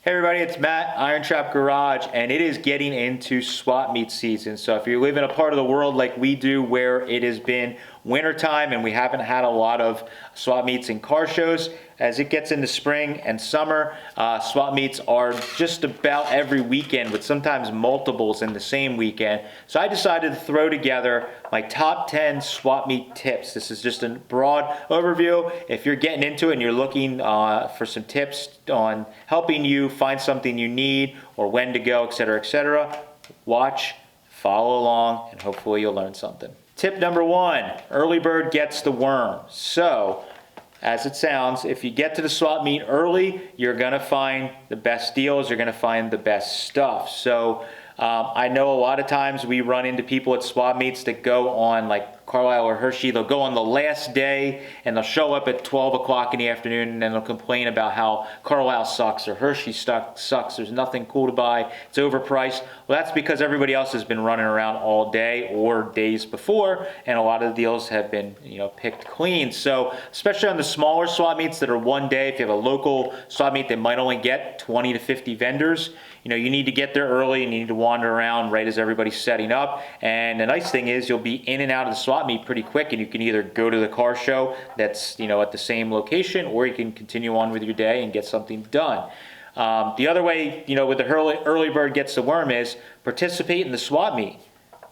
Hey everybody, it's Matt, IronTrap Garage, and it is getting into swap meet season. So if you live in a part of the world like we do where it has been wintertime and we haven't had a lot of swap meets and car shows, as it gets into spring and summer, swap meets are just about every weekend with sometimes multiples in the same weekend. So I decided to throw together my top 10 swap meet tips. This is just a broad overview. If you're getting into it and you're looking for some tips on helping you find something you need or when to go, etc., watch, follow along, and hopefully you'll learn something. Tip number one, early bird gets the worm. So, as it sounds, if you get to the swap meet early, you're gonna find the best deals, you're gonna find the best stuff. So, I know a lot of times we run into people at swap meets that go on like Carlisle or Hershey, they'll go on the last day and they'll show up at 12 o'clock in the afternoon and then they'll complain about how Carlisle sucks or Hershey sucks, there's nothing cool to buy, it's overpriced. Well, that's because everybody else has been running around all day or days before, and a lot of the deals have been, picked clean. So, especially on the smaller swap meets that are one day, if you have a local swap meet that might only get 20 to 50 vendors, you need to get there early and you need to wander around right as everybody's setting up. And the nice thing is you'll be in and out of the swap meet pretty quick, and you can either go to the car show that's at the same location, or you can continue on with your day and get something done. The other way, with the early bird gets the worm is participate in the swap meet.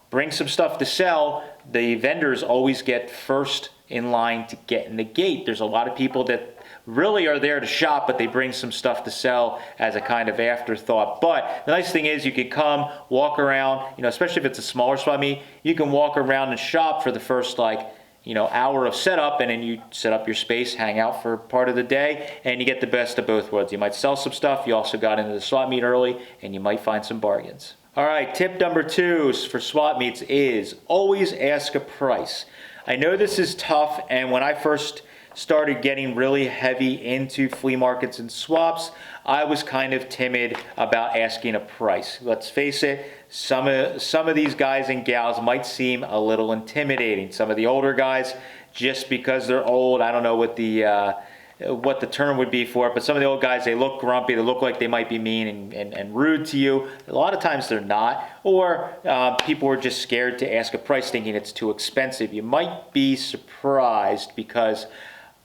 Bring some stuff to sell. The vendors always get first in line to get in the gate. There's a lot of people that really are there to shop, but they bring some stuff to sell as a kind of afterthought. But the nice thing is you can come, walk around, especially if it's a smaller swap meet, you can walk around and shop for the first hour of setup, and then you set up your space, hang out for part of the day, and you get the best of both worlds. You might sell some stuff, you also got into the swap meet early, and you might find some bargains. All right, tip number two for swap meets is always ask a price. I know this is tough, and when I first started getting really heavy into flea markets and swaps, I was kind of timid about asking a price. Let's face it, some of these guys and gals might seem a little intimidating. Some of the older guys, just because they're old, I don't know what the term would be for it, but some of the old guys, they look grumpy, they look like they might be mean and rude to you. A lot of times they're not, or people are just scared to ask a price thinking it's too expensive. You might be surprised because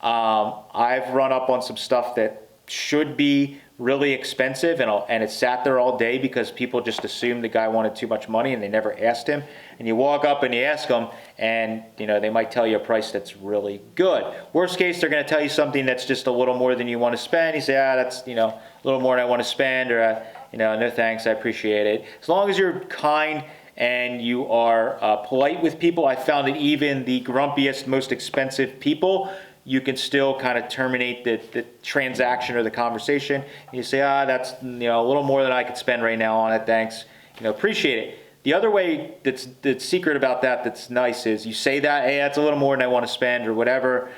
I've run up on some stuff that should be really expensive, and it sat there all day because people just assumed the guy wanted too much money and they never asked him. And you walk up and you ask them, and they might tell you a price that's really good. Worst case, they're going to tell you something that's just a little more than you want to spend. You say, that's a little more than I want to spend, or no thanks, I appreciate it. As long as you're kind and you are polite with people, I found that even the grumpiest, most expensive people, you can still kind of terminate the transaction or the conversation. You say, that's a little more than I could spend right now on it, thanks. Appreciate it. The other way that's secret about that's nice is you say that, hey, that's a little more than I want to spend or whatever.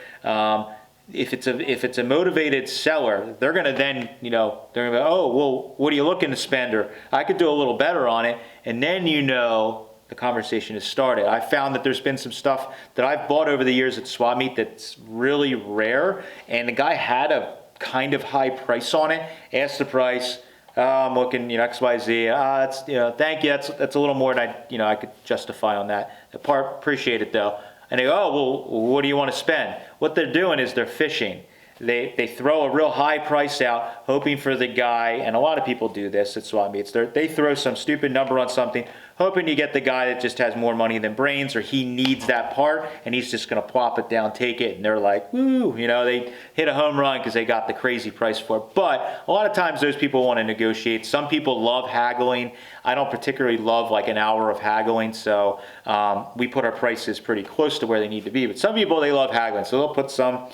If it's a motivated seller, they're gonna then, they're gonna go, oh, well, what are you looking to spend? Or I could do a little better on it. And then the conversation has started. I found that there's been some stuff that I've bought over the years at swap meet that's really rare, and the guy had a kind of high price on it. Asked the price. I'm looking, XYZ. That's, thank you. That's a little more than I could justify on that. The part, appreciate it though. And they go, oh, well, what do you want to spend? What they're doing is they're fishing. They throw a real high price out, hoping for the guy, and a lot of people do this at swap meets. They throw some stupid number on something, hoping you get the guy that just has more money than brains, or he needs that part, and he's just going to plop it down, take it, and they're like, woo, they hit a home run because they got the crazy price for it. But a lot of times those people want to negotiate. Some people love haggling. I don't particularly love like an hour of haggling, so we put our prices pretty close to where they need to be. But some people, they love haggling, so they'll put some,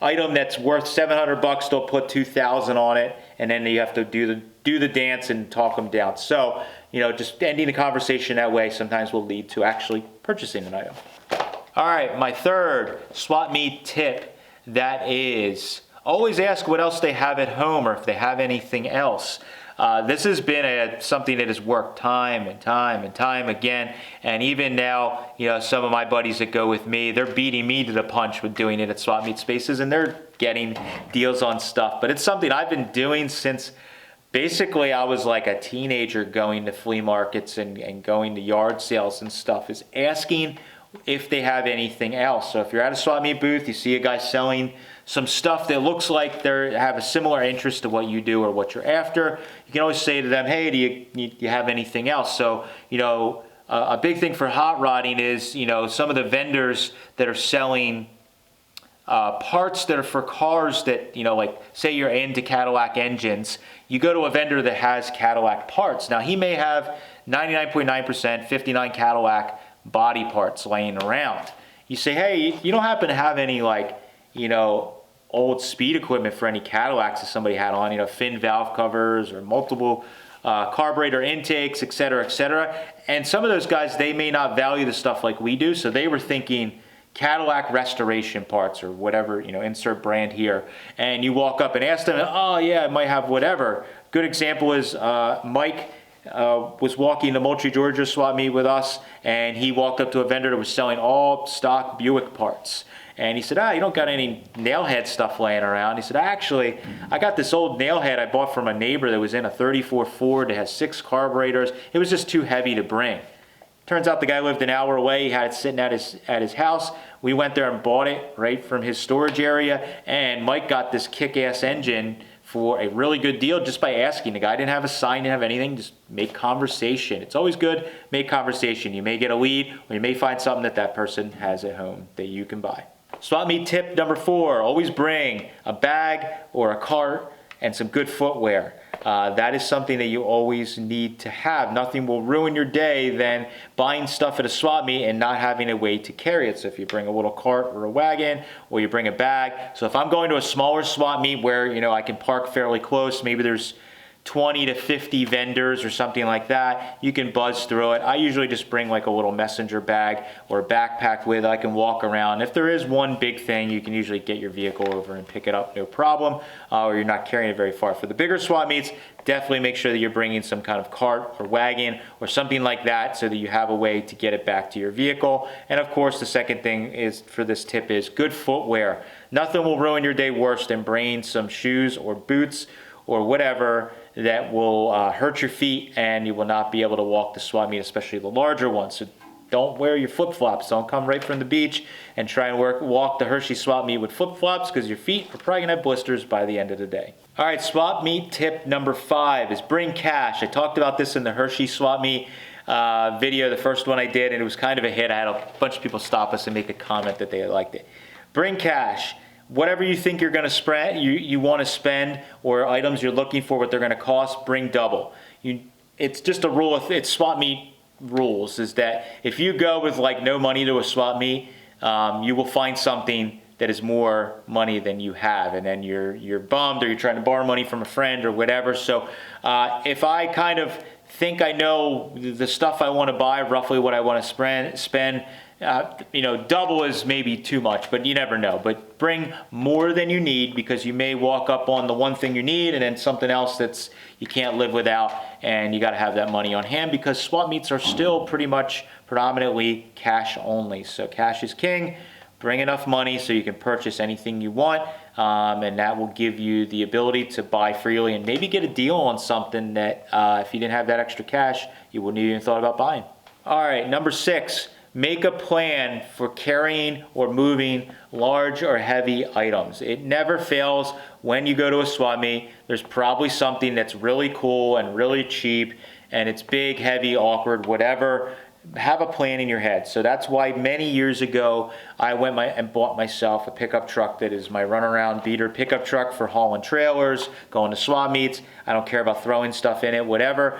item that's worth $700, they'll put $2,000 on it, and then you have to do the dance and talk them down. So, just ending the conversation that way sometimes will lead to actually purchasing an item. All right, my third swap meet tip, that is always ask what else they have at home or if they have anything else. This has been something that has worked time and time again, and even now, some of my buddies that go with me, they're beating me to the punch with doing it at swap meet spaces, and they're getting deals on stuff. But it's something I've been doing since basically I was like a teenager, going to flea markets and going to yard sales and stuff, is asking if they have anything else. So if you're at a swap meet booth, you see a guy selling some stuff that looks like they have a similar interest to what you do or what you're after, you can always say to them, hey, do you have anything else? So, a big thing for hot rodding is, some of the vendors that are selling parts that are for cars that, like say you're into Cadillac engines, you go to a vendor that has Cadillac parts. Now he may have 99.9%, 59 Cadillac body parts laying around. You say, hey, you don't happen to have any old speed equipment for any Cadillacs that somebody had on, fin valve covers or multiple carburetor intakes, et cetera, et cetera. And some of those guys, they may not value the stuff like we do, so they were thinking Cadillac restoration parts or whatever, insert brand here. And you walk up and ask them, oh yeah, I might have whatever. Good example is Mike was walking to Moultrie, Georgia swap meet with us, and he walked up to a vendor that was selling all stock Buick parts. And he said, you don't got any nailhead stuff laying around. He said, actually, I got this old nailhead I bought from a neighbor that was in a 34 Ford that has 6 carburetors. It was just too heavy to bring. Turns out the guy lived an hour away. He had it sitting at his house. We went there and bought it right from his storage area. And Mike got this kick-ass engine for a really good deal just by asking. The guy didn't have a sign, didn't have anything, just make conversation. It's always good, make conversation. You may get a lead, or you may find something that person has at home that you can buy. Swap meet tip number 4, always bring a bag or a cart and some good footwear. That is something that you always need to have. Nothing will ruin your day than buying stuff at a swap meet and not having a way to carry it. So if you bring a little cart or a wagon, or you bring a bag. So if I'm going to a smaller swap meet where I can park fairly close, maybe there's 20 to 50 vendors or something like that, you can buzz through it. I usually just bring like a little messenger bag or a backpack with. I can walk around. If there is one big thing, you can usually get your vehicle over and pick it up, no problem, or you're not carrying it very far. For the bigger swap meets, definitely make sure that you're bringing some kind of cart or wagon or something like that so that you have a way to get it back to your vehicle. And of course, the second thing is for this tip is good footwear. Nothing will ruin your day worse than bringing some shoes or boots or whatever that will hurt your feet, and you will not be able to walk the swap meet, especially the larger ones. So don't wear your flip-flops. Don't come right from the beach and try and walk the Hershey swap meet with flip-flops, because your feet are probably gonna have blisters by the end of the day. All right, swap meet tip number 5 is bring cash. I talked about this in the Hershey swap meet video, the first one I did, and it was kind of a hit. I had a bunch of people stop us and make a comment that they liked it. Bring cash. Whatever you think you're going to spend, you want to spend, or items you're looking for, what they're going to cost, bring double. It's just a rule. It's swap meet rules. Is that if you go with like no money to a swap meet, you will find something that is more money than you have, and then you're bummed, or you're trying to borrow money from a friend or whatever. So if I kind of think I know the stuff I want to buy, roughly what I want to spend. Double is maybe too much, but you never know. But bring more than you need, because you may walk up on the one thing you need and then something else that's you can't live without, and you got to have that money on hand, because swap meets are still pretty much predominantly cash only. So cash is king. Bring enough money so you can purchase anything you want, and that will give you the ability to buy freely and maybe get a deal on something that if you didn't have that extra cash, you wouldn't even thought about buying. All right, number 6. Make a plan for carrying or moving large or heavy items. It never fails when you go to a swap meet. There's probably something that's really cool and really cheap, and it's big, heavy, awkward, whatever. Have a plan in your head. So that's why many years ago I went and bought myself a pickup truck that is my runaround beater pickup truck for hauling trailers, going to swap meets. I don't care about throwing stuff in it, whatever.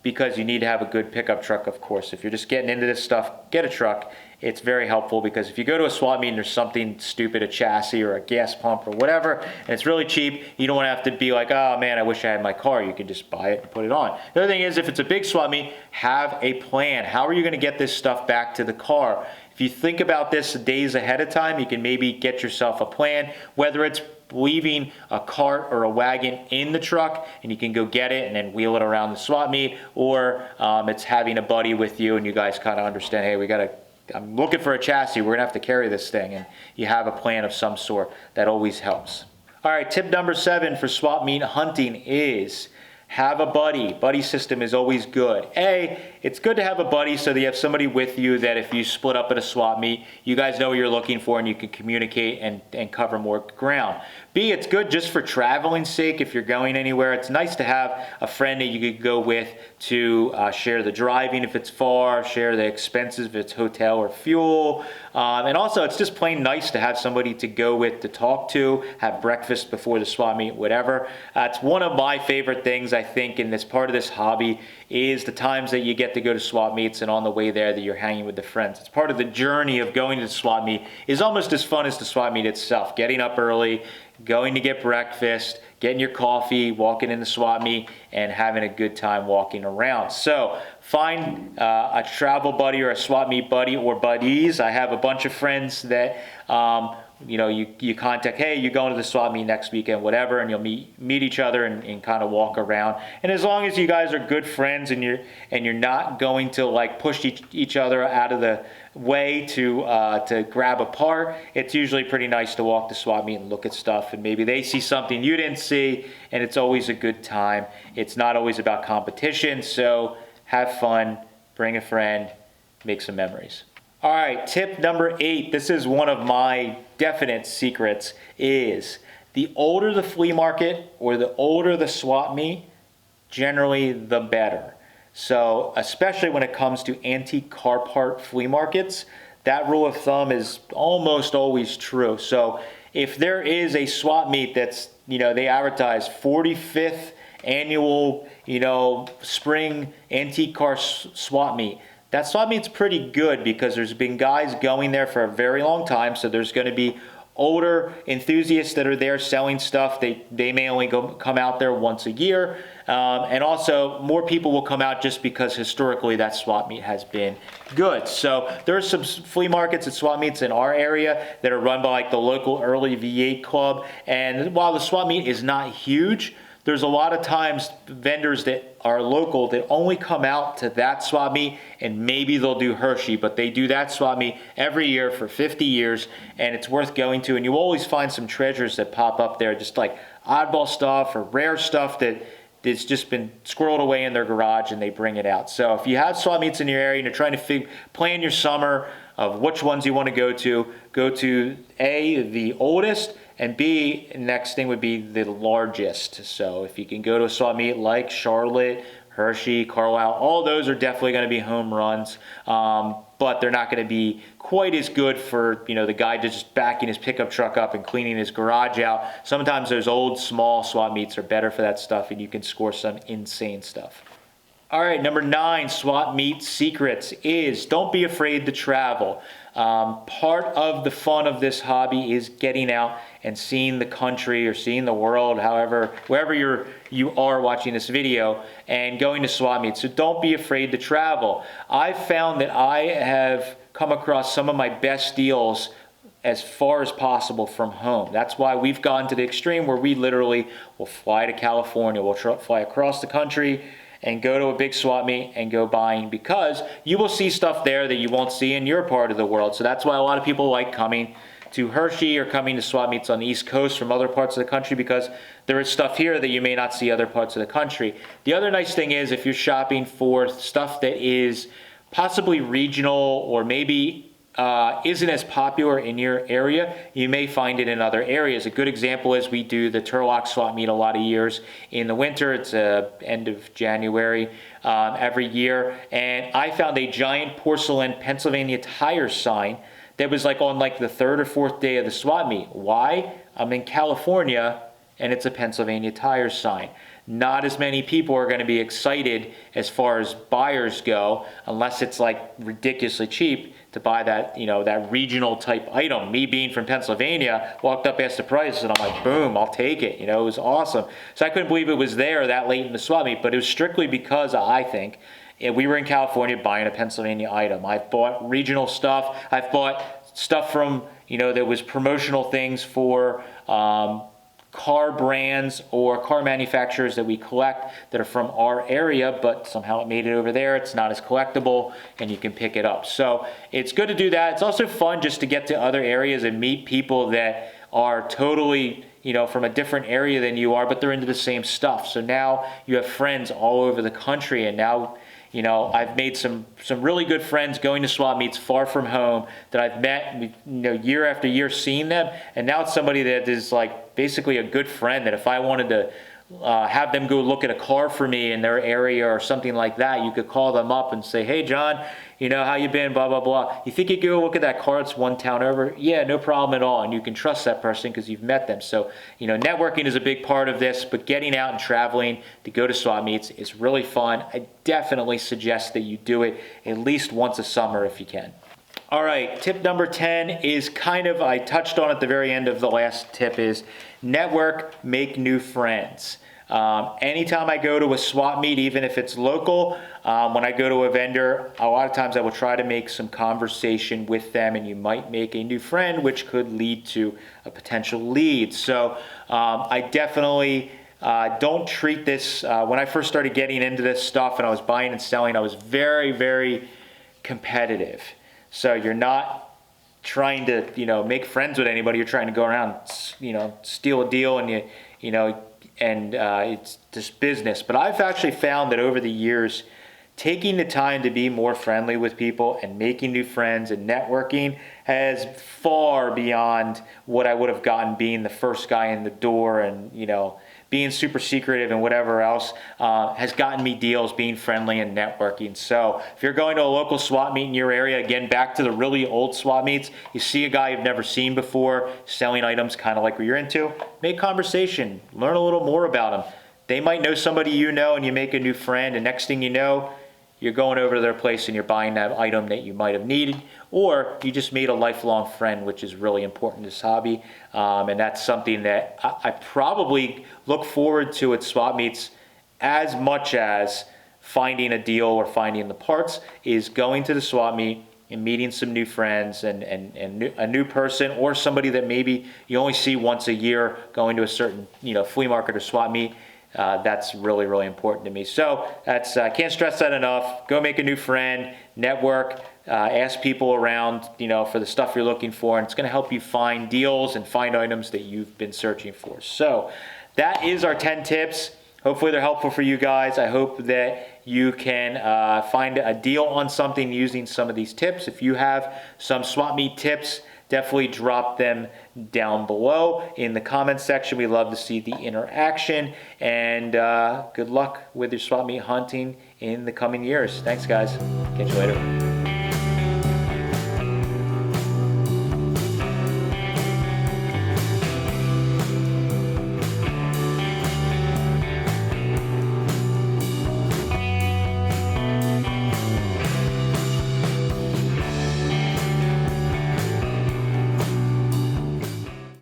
Because you need to have a good pickup truck, of course. If you're just getting into this stuff, get a truck. It's very helpful, because if you go to a swap meet and there's something stupid, a chassis or a gas pump or whatever, and it's really cheap, you don't want to have to be like, oh man, I wish I had my car. You can just buy it and put it on. The other thing is, if it's a big swap meet, have a plan. How are you going to get this stuff back to the car? If you think about this days ahead of time, you can maybe get yourself a plan, whether it's leaving a cart or a wagon in the truck and you can go get it and then wheel it around the swap meet, or it's having a buddy with you and you guys kind of understand, hey, we got to I'm looking for a chassis. We're gonna have to carry this thing, and you have a plan of some sort. That always helps. All right, tip number 7 for swap meet hunting is have a buddy. Buddy system is always good. It's good to have a buddy so that you have somebody with you that if you split up at a swap meet, you guys know what you're looking for and you can communicate and cover more ground. B, it's good just for traveling's sake. If you're going anywhere, it's nice to have a friend that you could go with to share the driving if it's far, share the expenses if it's hotel or fuel. And also, it's just plain nice to have somebody to go with, to talk to, have breakfast before the swap meet, whatever. It's one of my favorite things, I think, in this part of this hobby is the times that you get to go to swap meets and on the way there that you're hanging with the friends. It's part of the journey of going to the swap meet is almost as fun as the swap meet itself. Getting up early, going to get breakfast, getting your coffee, walking in the swap meet, and having a good time walking around. So find a travel buddy or a swap meet buddy or buddies. I have a bunch of friends that you contact, hey, you're going to the swap meet next weekend, whatever, and you'll meet each other and kind of walk around. And as long as you guys are good friends and you're not going to like push each other out of the way to grab a part, it's usually pretty nice to walk the swap meet and look at stuff, and maybe they see something you didn't see, and it's always a good time. It's not always about competition, so have fun, bring a friend, make some memories. All right, tip number 8, this is one of my definite secrets, is the older the flea market or the older the swap meet, generally the better. So especially when it comes to antique car part flea markets, that rule of thumb is almost always true. So if there is a swap meet that's, they advertise 45th annual, spring antique car swap meet, that swap meet's pretty good because there's been guys going there for a very long time. So there's going to be older enthusiasts that are there selling stuff. They may only come out there once a year. And also more people will come out just because historically that swap meet has been good. So there are some flea markets and swap meets in our area that are run by like the local early V8 club. And while the swap meet is not huge, there's a lot of times vendors that are local that only come out to that swap meet, and maybe they'll do Hershey, but they do that swap meet every year for 50 years, and it's worth going to. And you always find some treasures that pop up there, just like oddball stuff or rare stuff that's just been squirreled away in their garage and they bring it out. So if you have swap meets in your area and you're trying to plan your summer of which ones you want to go to A, the oldest, and B, next thing would be the largest. So if you can go to a swap meet like Charlotte, Hershey, Carlisle, all those are definitely going to be home runs. But they're not going to be quite as good for, the guy just backing his pickup truck up and cleaning his garage out. Sometimes those old, small swap meets are better for that stuff, and you can score some insane stuff. All right, number 9, swap meet secrets is don't be afraid to travel. Part of the fun of this hobby is getting out and seeing the country or seeing the world, wherever you are watching this video, and going to swap meets. So don't be afraid to travel. I've found that I have come across some of my best deals as far as possible from home. That's why we've gone to the extreme where we literally will fly to California, we'll fly across the country and go to a big swap meet and go buying, because you will see stuff there that you won't see in your part of the world. So that's why a lot of people like coming to Hershey or coming to swap meets on the East Coast from other parts of the country, because there is stuff here that you may not see other parts of the country. The other nice thing is if you're shopping for stuff that is possibly regional or maybe isn't as popular in your area, you may find it in other areas. A good example is we do the Turlock swap meet a lot of years in the winter. It's end of January every year, and I found a giant porcelain Pennsylvania Tire sign that was like on like the 3rd or 4th day of the swap meet. Why? I'm in California and it's a Pennsylvania Tire sign. Not as many people are going to be excited as far as buyers go unless it's like ridiculously cheap to buy that, that regional type item. Me being from Pennsylvania, walked up, asked the price, and I'm like, boom, I'll take it. It was awesome. So I couldn't believe it was there that late in the swap meet, but it was strictly because I think we were in California buying a Pennsylvania item. I've bought regional stuff. I've bought stuff from, that was promotional things for car brands or car manufacturers that we collect that are from our area, but somehow it made it over there. It's not as collectible and you can pick it up. So it's good to do that. It's also fun just to get to other areas and meet people that are totally, from a different area than you are, but they're into the same stuff. So now you have friends all over the country, and now I've made some really good friends going to swap meets far from home that I've met, year after year seeing them. And now it's somebody that is like basically a good friend that if I wanted to have them go look at a car for me in their area or something like that, you could call them up and say, hey, John, how you been, blah, blah, blah. You think you could go look at that car? It's one town over. Yeah, no problem at all. And you can trust that person because you've met them. So, networking is a big part of this, but getting out and traveling to go to swap meets is really fun. I definitely suggest that you do it at least once a summer if you can. All right, tip number 10 is I touched on at the very end of the last tip, is network, make new friends. Anytime I go to a swap meet, even if it's local, when I go to a vendor, a lot of times I will try to make some conversation with them, and you might make a new friend, which could lead to a potential lead. So I definitely don't treat this, when I first started getting into this stuff and I was buying and selling, I was very, very competitive. So you're not trying to, make friends with anybody. You're trying to go around, steal a deal, and it's just business. But I've actually found that over the years, taking the time to be more friendly with people and making new friends and networking has far beyond what I would have gotten being the first guy in the door and, being super secretive and whatever else has gotten me deals, being friendly and networking. So if you're going to a local swap meet in your area, again, back to the really old swap meets, you see a guy you've never seen before selling items kind of like what you're into, make conversation, learn a little more about them. They might know somebody and you make a new friend, and next thing you know, you're going over to their place and you're buying that item that you might have needed, or you just made a lifelong friend, which is really important in this hobby. And that's something that I probably look forward to at swap meets as much as finding a deal or finding the parts, is going to the swap meet and meeting some new friends and a new person, or somebody that maybe you only see once a year, going to a certain flea market or swap meet. That's really, really important to me. So that's can't stress that enough. Go make a new friend, network, ask people around, for the stuff you're looking for, and it's going to help you find deals and find items that you've been searching for. So that is our 10 tips. Hopefully they're helpful for you guys. I hope that you can find a deal on something using some of these tips. If you have some swap meet tips, definitely drop them down below in the comments section. We love to see the interaction, and good luck with your swap meet hunting in the coming years. Thanks, guys. Catch you later.